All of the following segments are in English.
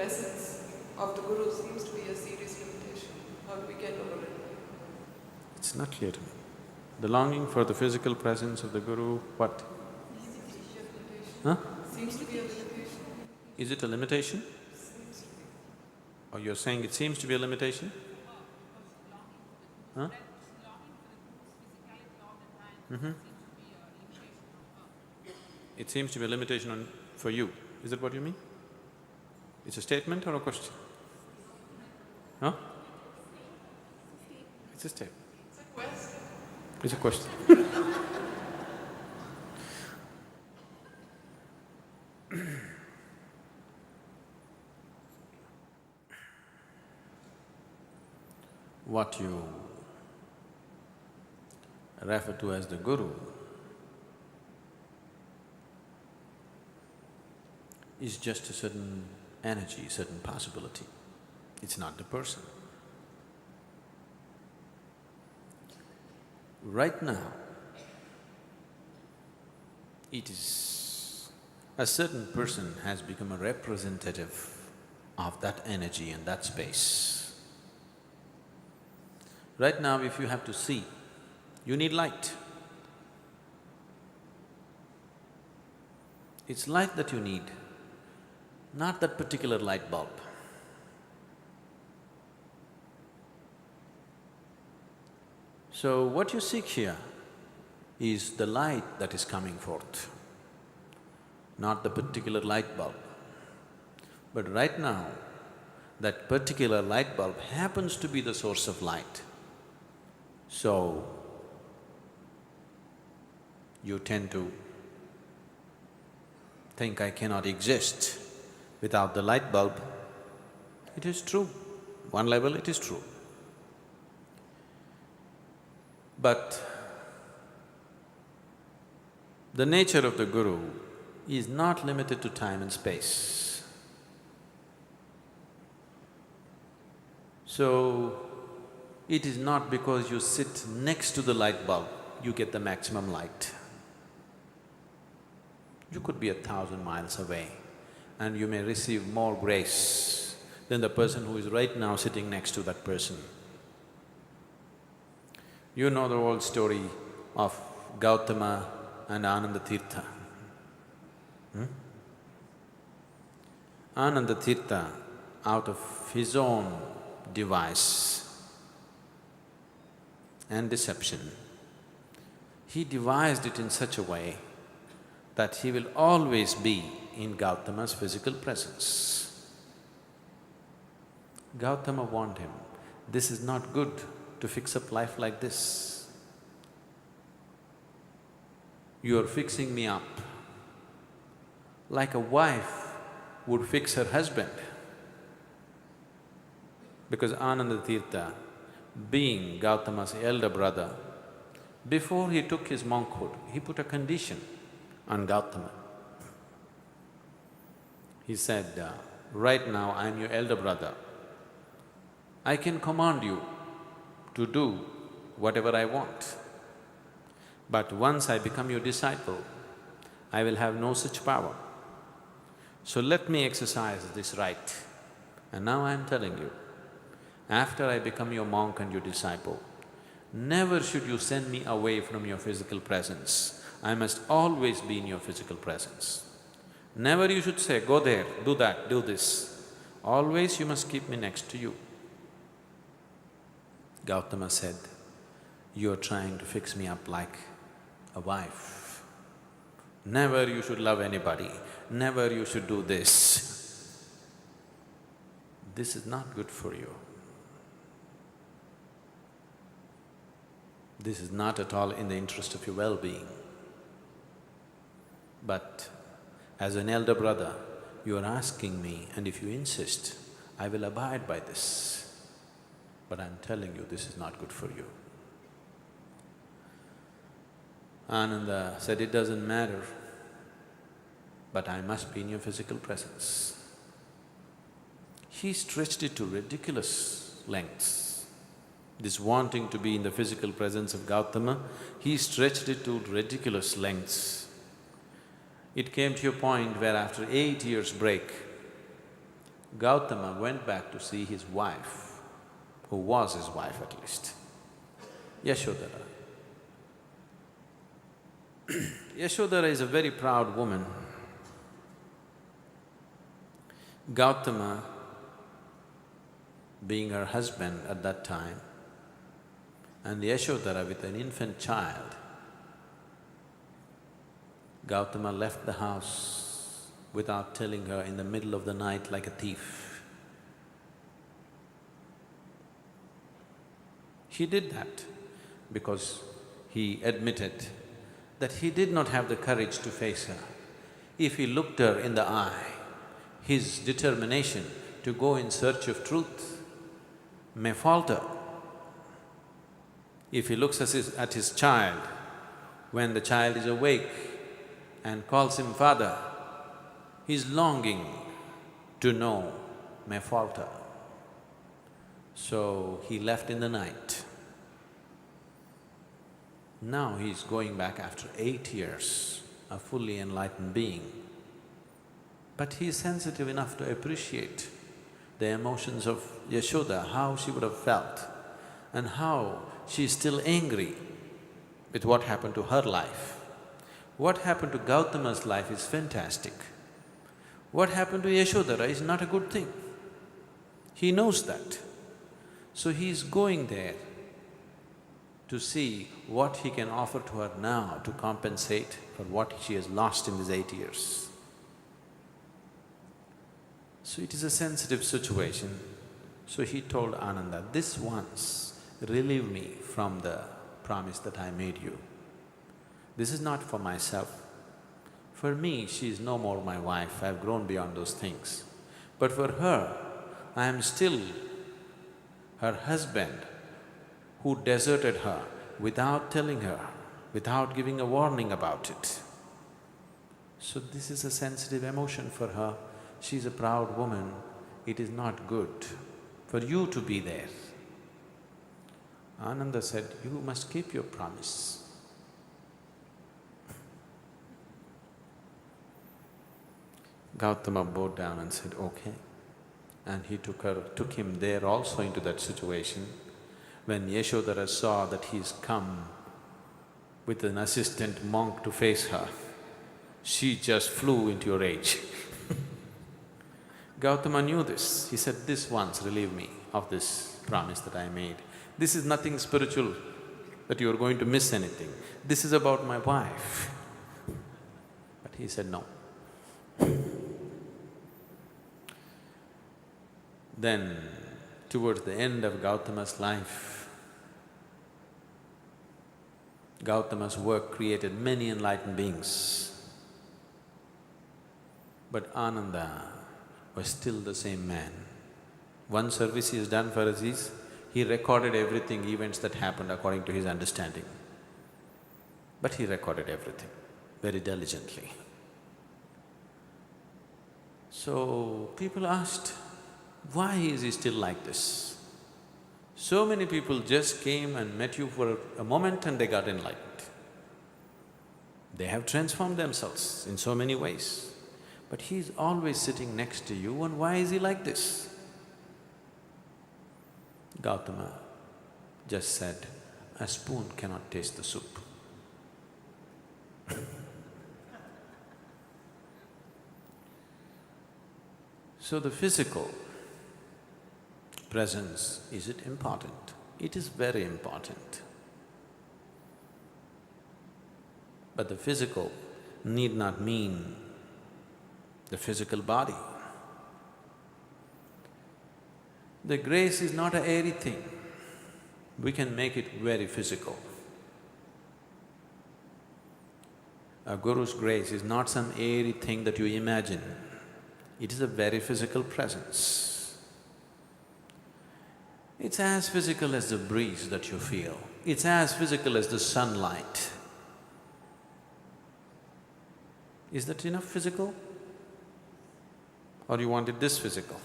presence of the Guru seems to be a serious limitation. How do we get over it? It's not clear to me. The longing for the physical presence of the Guru, what? Huh? Seems to be a limitation. Is it a limitation? Seems to be. Or you're saying it seems to be a limitation? Huh? It seems to be a limitation for you. Is that what you mean? It's a statement or a question? Huh? It's a statement. It's a question. It's a question. What you refer to as the Guru is just a certain energy, certain possibility. It's not the person. Right now, it is… a certain person has become a representative of that energy and that space. Right now, if you have to see, you need light. It's light that you need, not that particular light bulb. So what you seek here is the light that is coming forth, not the particular light bulb. But right now, that particular light bulb happens to be the source of light. So, you tend to think, I cannot exist without the light bulb. It is true, one level it is true. But the nature of the Guru is not limited to time and space. So, it is not because you sit next to the light bulb, you get the maximum light. You could be 1,000 miles away and you may receive more grace than the person who is right now sitting next to that person. You know the old story of Gautama and Anandatirtha. Anandatirtha, out of his own device and deception, he devised it in such a way that he will always be in Gautama's physical presence. Gautama warned him, this is not good to fix up life like this. You are fixing me up like a wife would fix her husband. Because Anandatirtha, being Gautama's elder brother, before he took his monkhood, he put a condition on Gautama. He said, right now I am your elder brother. I can command you to do whatever I want. But once I become your disciple, I will have no such power. So let me exercise this right. And now I am telling you, after I become your monk and your disciple, never should you send me away from your physical presence. I must always be in your physical presence. Never you should say, go there, do that, do this. Always you must keep me next to you. Gautama said, you are trying to fix me up like a wife. Never you should love anybody, never you should do this. This is not good for you. This is not at all in the interest of your well-being. But as an elder brother, you are asking me, and if you insist, I will abide by this. But I'm telling you, this is not good for you. Ananda said, it doesn't matter, but I must be in your physical presence. He stretched it to ridiculous lengths. This wanting to be in the physical presence of Gautama, he stretched it to ridiculous lengths. It came to a point where after 8 years break, Gautama went back to see his wife, who was his wife at least, Yashodhara. Yashodhara is a very proud woman. Gautama, being her husband at that time, and Yashodhara with an infant child, Gautama left the house without telling her in the middle of the night like a thief. He did that because he admitted that he did not have the courage to face her. If he looked her in the eye, his determination to go in search of truth may falter. If he looks at his child, when the child is awake and calls him father, his longing to know may falter. So he left in the night. Now he is going back after 8 years, a fully enlightened being. But he is sensitive enough to appreciate the emotions of Yashoda, how she would have felt and how she is still angry with what happened to her life. What happened to Gautama's life is fantastic. What happened to Yashodhara is not a good thing. He knows that. So he is going there to see what he can offer to her now to compensate for what she has lost in these 8 years. So it is a sensitive situation. So he told Ananda, this once relieve me from the promise that I made you. This is not for myself. For me, she is no more my wife, I have grown beyond those things. But for her, I am still her husband who deserted her without telling her, without giving a warning about it. So this is a sensitive emotion for her. She is a proud woman. It is not good for you to be there. Ananda said, you must keep your promise. Gautama bowed down and said, okay. And he took him there also into that situation. When Yashodhara saw that he's come with an assistant monk to face her, she just flew into a rage. Gautama knew this. He said, this once relieve me of this promise that I made. This is nothing spiritual that you are going to miss anything. This is about my wife. But he said, no. Then, towards the end of Gautama's life, Gautama's work created many enlightened beings. But Ananda was still the same man. One service he has done for us is, he recorded everything, events that happened according to his understanding. But he recorded everything very diligently. So people asked, why is he still like this? So many people just came and met you for a moment and they got enlightened. They have transformed themselves in so many ways. But he's always sitting next to you, and why is he like this? Gautama just said, a spoon cannot taste the soup. So the physical presence, is it important? It is very important. But the physical need not mean the physical body. The grace is not an airy thing. We can make it very physical. A guru's grace is not some airy thing that you imagine. It is a very physical presence. It's as physical as the breeze that you feel. It's as physical as the sunlight. Is that enough physical? Or you want it this physical?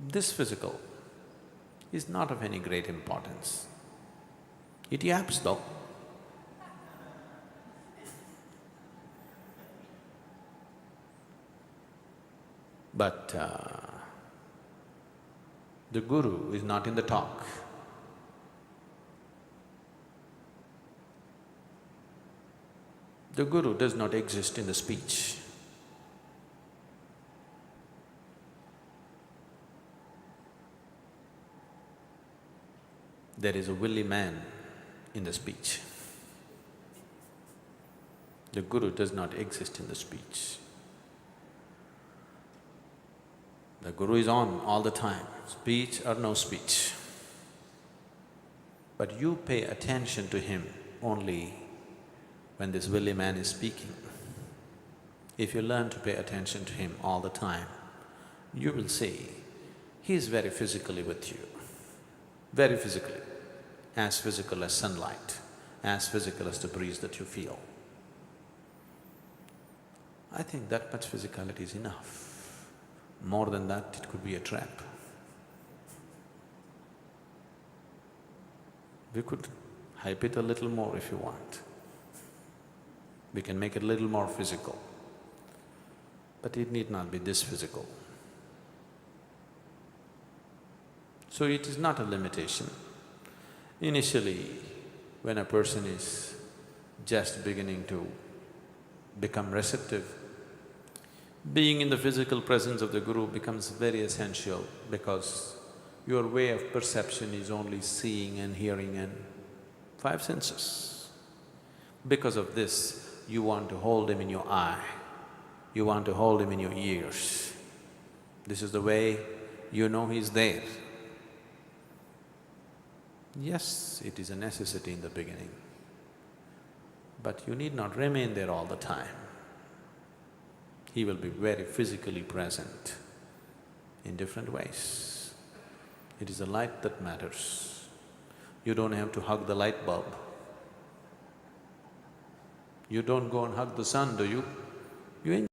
This physical is not of any great importance. It yaps though. But the Guru is not in the talk. The Guru does not exist in the speech. There is a willy man in the speech. The Guru does not exist in the speech. The Guru is on all the time, speech or no speech. But you pay attention to him only when this willy man is speaking. If you learn to pay attention to him all the time, you will see he is very physically with you, very physically, as physical as sunlight, as physical as the breeze that you feel. I think that much physicality is enough. More than that, it could be a trap. We could hype it a little more if you want. We can make it a little more physical, but it need not be this physical. So it is not a limitation. Initially, when a person is just beginning to become receptive, being in the physical presence of the Guru becomes very essential because your way of perception is only seeing and hearing and five senses. Because of this, you want to hold him in your eye, you want to hold him in your ears. This is the way you know he's there. Yes, it is a necessity in the beginning, but you need not remain there all the time. He will be very physically present in different ways. It is the light that matters. You don't have to hug the light bulb. You don't go and hug the sun, do you? You